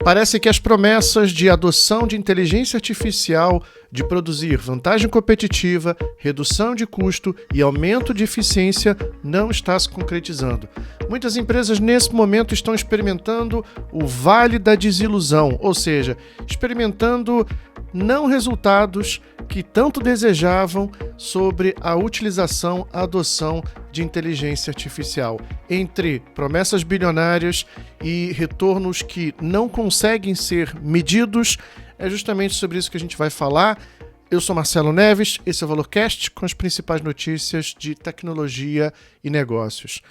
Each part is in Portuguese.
Parece que as promessas de adoção de inteligência artificial, de produzir vantagem competitiva, redução de custo e aumento de eficiência não está se concretizando. Muitas empresas nesse momento estão experimentando o vale da desilusão, ou seja, experimentando não resultados que tanto desejavam sobre a utilização, a adoção de inteligência artificial. Entre promessas bilionárias e retornos que não conseguem ser medidos, é justamente sobre isso que a gente vai falar. Eu sou Marcelo Neves, esse é o ValorCast, com as principais notícias de tecnologia e negócios.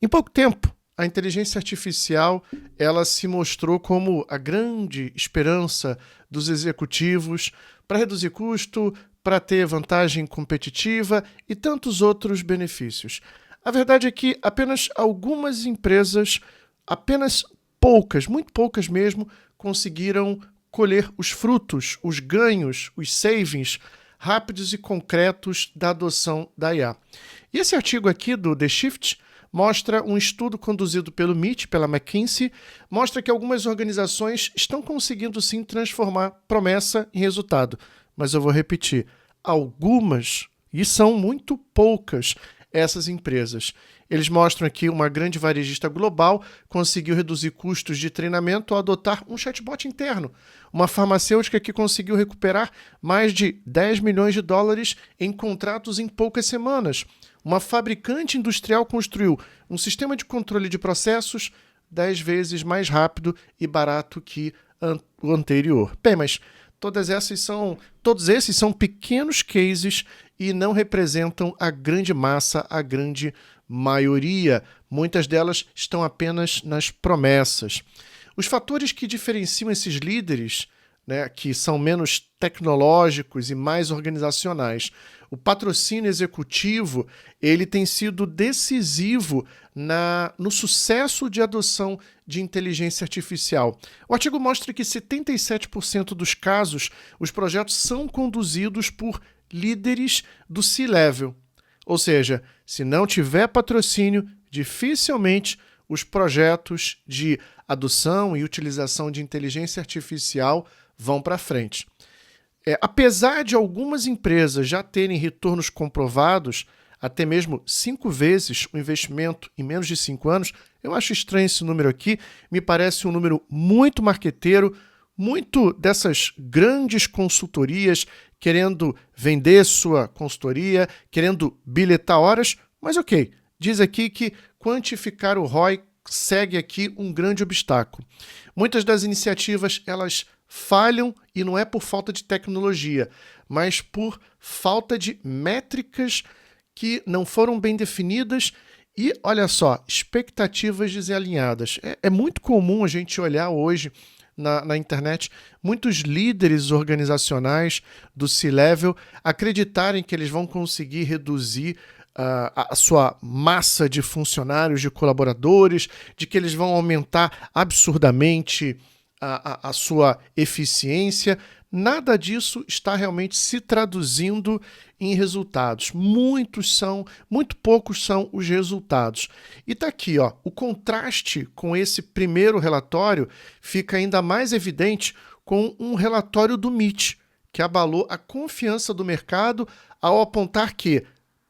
Em pouco tempo, a inteligência artificial ela se mostrou como a grande esperança dos executivos para reduzir custo, para ter vantagem competitiva e tantos outros benefícios. A verdade é que apenas algumas empresas, apenas poucas, muito poucas mesmo, conseguiram colher os frutos, os ganhos, os savings rápidos e concretos da adoção da IA. E esse artigo aqui do The Shift mostra um estudo conduzido pelo MIT, pela McKinsey, mostra que algumas organizações estão conseguindo sim transformar promessa em resultado. Mas eu vou repetir, algumas, e são muito poucas, essas empresas. Eles mostram aqui uma grande varejista global conseguiu reduzir custos de treinamento ao adotar um chatbot interno. Uma farmacêutica que conseguiu recuperar mais de 10 milhões de dólares em contratos em poucas semanas. Uma fabricante industrial construiu um sistema de controle de processos 10 vezes mais rápido e barato que o anterior. Bem, mas todos esses são pequenos cases e não representam a grande massa, a grande maioria. Muitas delas estão apenas nas promessas. Os fatores que diferenciam esses líderes, que são menos tecnológicos e mais organizacionais, o patrocínio executivo ele tem sido decisivo no sucesso de adoção de inteligência artificial. O artigo mostra que 77% dos casos, os projetos são conduzidos por líderes do C-Level. Ou seja, se não tiver patrocínio, dificilmente os projetos de adoção e utilização de inteligência artificial vão para frente. Apesar de algumas empresas já terem retornos comprovados, até mesmo 5 vezes o investimento em menos de 5 anos, eu acho estranho esse número aqui, me parece um número muito marqueteiro, muito dessas grandes consultorias querendo vender sua consultoria, querendo bilhetar horas, mas ok, diz aqui que quantificar o ROI segue aqui um grande obstáculo. Muitas das iniciativas, elas falham e não é por falta de tecnologia, mas por falta de métricas que não foram bem definidas e, olha só, expectativas desalinhadas. É muito comum a gente olhar hoje na internet muitos líderes organizacionais do C-Level acreditarem que eles vão conseguir reduzir a sua massa de funcionários, de colaboradores, de que eles vão aumentar absurdamente a sua eficiência. Nada disso está realmente se traduzindo em resultados. Muito poucos são os resultados. E está aqui, o contraste com esse primeiro relatório fica ainda mais evidente com um relatório do MIT, que abalou a confiança do mercado ao apontar que,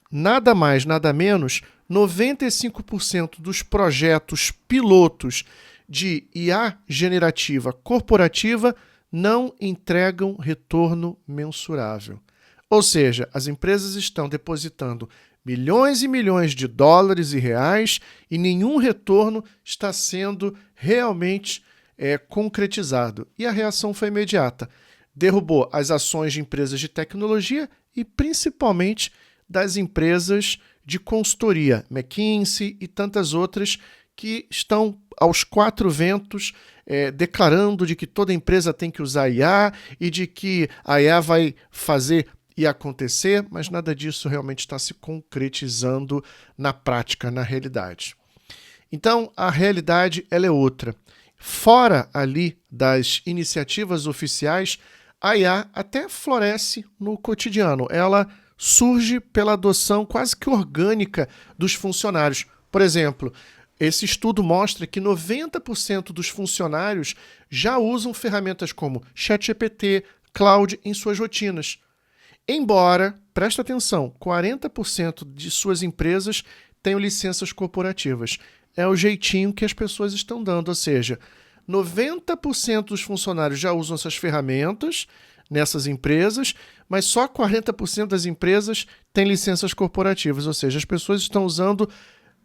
nada mais, nada menos, 95% dos projetos pilotos de IA generativa corporativa não entregam retorno mensurável. Ou seja, as empresas estão depositando milhões e milhões de dólares e reais e nenhum retorno está sendo realmente concretizado. E a reação foi imediata. Derrubou as ações de empresas de tecnologia e principalmente das empresas de consultoria, McKinsey e tantas outras que estão aos 4 ventos declarando de que toda empresa tem que usar IA e de que a IA vai fazer e acontecer, mas nada disso realmente está se concretizando na prática, na realidade. Então, a realidade ela é outra. Fora ali das iniciativas oficiais, a IA até floresce no cotidiano. Ela surge pela adoção quase que orgânica dos funcionários. Por exemplo, Esse estudo mostra que 90% dos funcionários já usam ferramentas como ChatGPT, Cloud em suas rotinas. Embora, presta atenção, 40% de suas empresas tenham licenças corporativas. É o jeitinho que as pessoas estão dando, ou seja, 90% dos funcionários já usam essas ferramentas nessas empresas, mas só 40% das empresas têm licenças corporativas, ou seja, as pessoas estão usando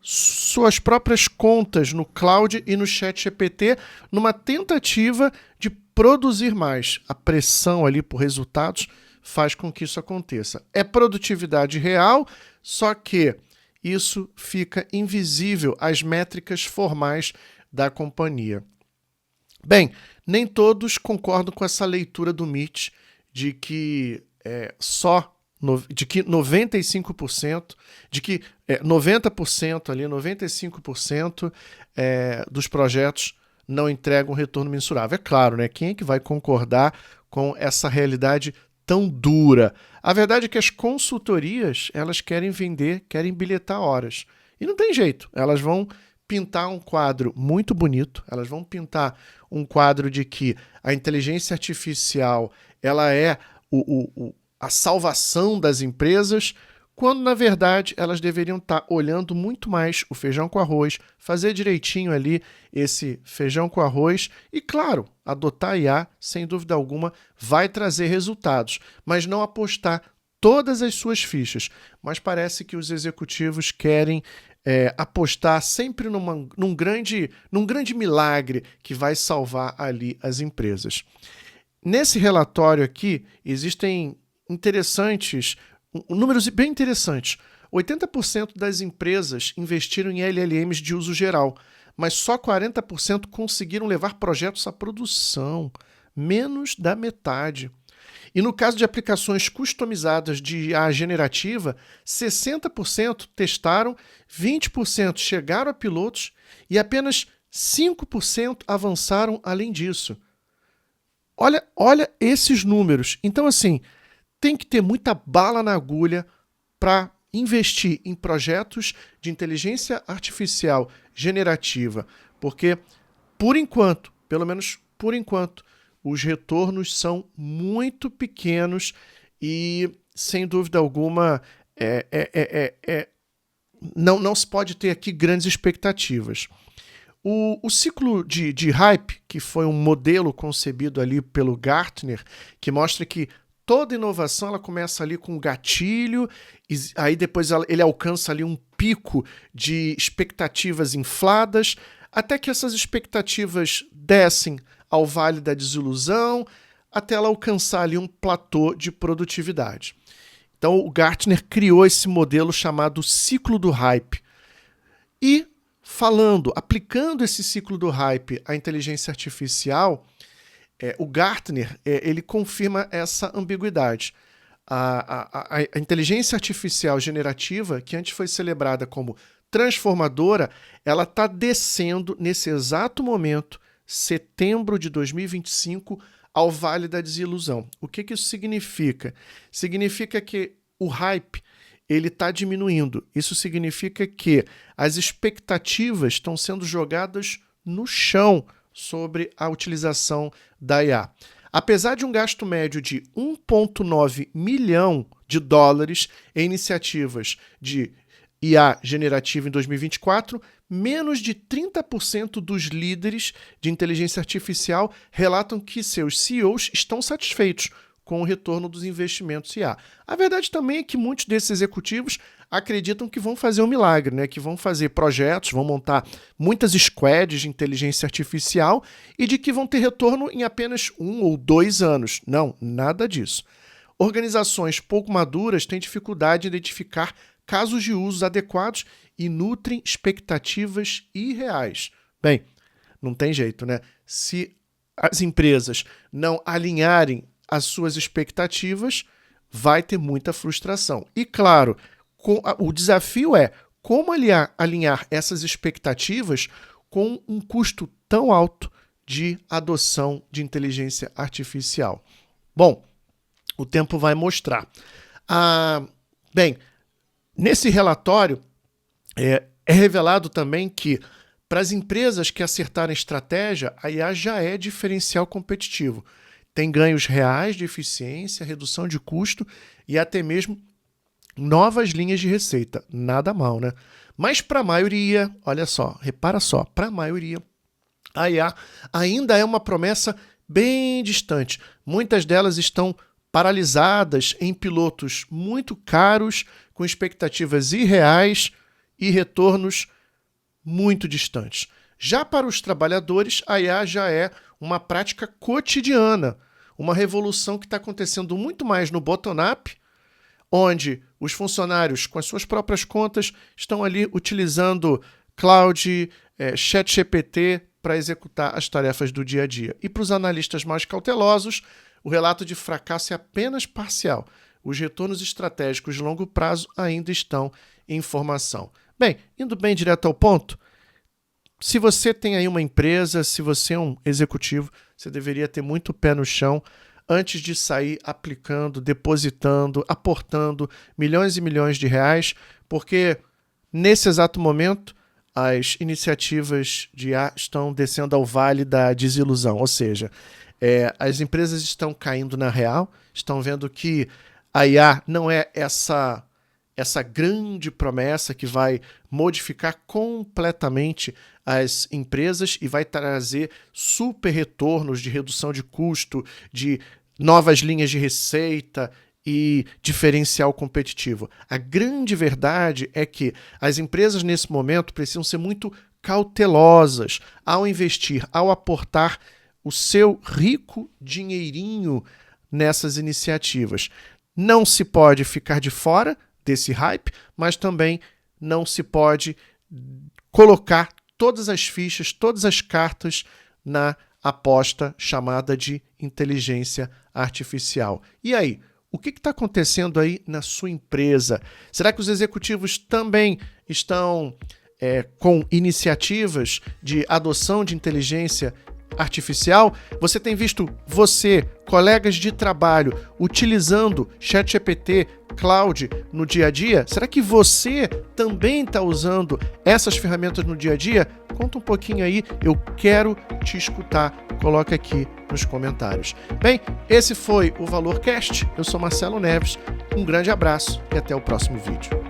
suas próprias contas no Cloud e no ChatGPT numa tentativa de produzir mais. A pressão ali por resultados faz com que isso aconteça. É produtividade real, só que isso fica invisível às métricas formais da companhia. Bem, nem todos concordam com essa leitura do Mitch de que 95%, de que 90% ali, 95% dos projetos não entregam retorno mensurável. É claro, né? Quem é que vai concordar com essa realidade tão dura? A verdade é que as consultorias, elas querem vender, querem bilhetar horas. E não tem jeito, elas vão pintar um quadro muito bonito, elas vão pintar um quadro de que a inteligência artificial ela é a salvação das empresas, quando na verdade elas deveriam estar olhando muito mais o feijão com arroz, fazer direitinho ali esse feijão com arroz e, claro, adotar IA, sem dúvida alguma, vai trazer resultados, mas não apostar todas as suas fichas. Mas parece que os executivos querem apostar sempre num grande milagre que vai salvar ali as empresas. Nesse relatório aqui, existem números bem interessantes. 80% das empresas investiram em LLMs de uso geral, mas só 40% conseguiram levar projetos à produção, menos da metade. E no caso de aplicações customizadas de IA generativa, 60% testaram, 20% chegaram a pilotos e apenas 5% avançaram além disso. Olha esses números. Então, assim, tem que ter muita bala na agulha para investir em projetos de inteligência artificial generativa, porque, por enquanto, pelo menos por enquanto, os retornos são muito pequenos e, sem dúvida alguma, não se pode ter aqui grandes expectativas. O ciclo de hype, que foi um modelo concebido ali pelo Gartner, que mostra que toda inovação ela começa ali com um gatilho, e aí depois ele alcança ali um pico de expectativas infladas, até que essas expectativas descem ao vale da desilusão, até ela alcançar ali um platô de produtividade. Então o Gartner criou esse modelo chamado ciclo do hype. E aplicando esse ciclo do hype à inteligência artificial, o Gartner ele confirma essa ambiguidade. A inteligência artificial generativa, que antes foi celebrada como transformadora, ela está descendo nesse exato momento, setembro de 2025, ao Vale da Desilusão. O que isso significa? Significa que o hype ele está diminuindo. Isso significa que as expectativas estão sendo jogadas no chão sobre a utilização da IA. Apesar de um gasto médio de 1,9 milhão de dólares em iniciativas de IA generativa em 2024, menos de 30% dos líderes de inteligência artificial relatam que seus CEOs estão satisfeitos com o retorno dos investimentos IA. A verdade também é que muitos desses executivos acreditam que vão fazer um milagre, né? Que vão fazer projetos, vão montar muitas squads de inteligência artificial e de que vão ter retorno em apenas 1 ou 2 anos. Não, nada disso. Organizações pouco maduras têm dificuldade em identificar casos de usos adequados e nutrem expectativas irreais. Bem, não tem jeito, né? Se as empresas não alinharem as suas expectativas, vai ter muita frustração. E claro, o desafio é como alinhar essas expectativas com um custo tão alto de adoção de inteligência artificial. Bom, o tempo vai mostrar. Bem, nesse relatório é revelado também que Para as empresas que acertarem estratégia, a IA já é diferencial competitivo. Tem ganhos reais de eficiência, redução de custo e até mesmo novas linhas de receita. Nada mal, né? Mas para a maioria, olha só, repara só, para a maioria, a IA ainda é uma promessa bem distante. Muitas delas estão paralisadas em pilotos muito caros, com expectativas irreais e retornos muito distantes. Já para os trabalhadores, a IA já é uma prática cotidiana, uma revolução que está acontecendo muito mais no bottom-up, onde os funcionários, com as suas próprias contas, estão ali utilizando cloud, ChatGPT para executar as tarefas do dia a dia. E para os analistas mais cautelosos, o relato de fracasso é apenas parcial. Os retornos estratégicos de longo prazo ainda estão em formação. Bem, indo bem direto ao ponto, se você tem aí uma empresa, se você é um executivo, você deveria ter muito pé no chão antes de sair aplicando, depositando, aportando milhões e milhões de reais, porque nesse exato momento as iniciativas de IA estão descendo ao vale da desilusão, ou seja, as empresas estão caindo na real, estão vendo que a IA não é essa grande promessa que vai modificar completamente as empresas e vai trazer super retornos de redução de custo, de novas linhas de receita e diferencial competitivo. A grande verdade é que as empresas nesse momento precisam ser muito cautelosas ao investir, ao aportar o seu rico dinheirinho nessas iniciativas. Não se pode ficar de fora desse hype, mas também não se pode colocar todas as fichas, todas as cartas na aposta chamada de inteligência artificial. E aí, o que está acontecendo aí na sua empresa? Será que os executivos também estão com iniciativas de adoção de inteligência artificial? Você tem visto colegas de trabalho, utilizando ChatGPT, cloud no dia a dia? Será que você também está usando essas ferramentas no dia a dia? Conta um pouquinho aí, eu quero te escutar. Coloca aqui nos comentários. Bem, esse foi o ValorCast. Eu sou Marcelo Neves. Um grande abraço e até o próximo vídeo.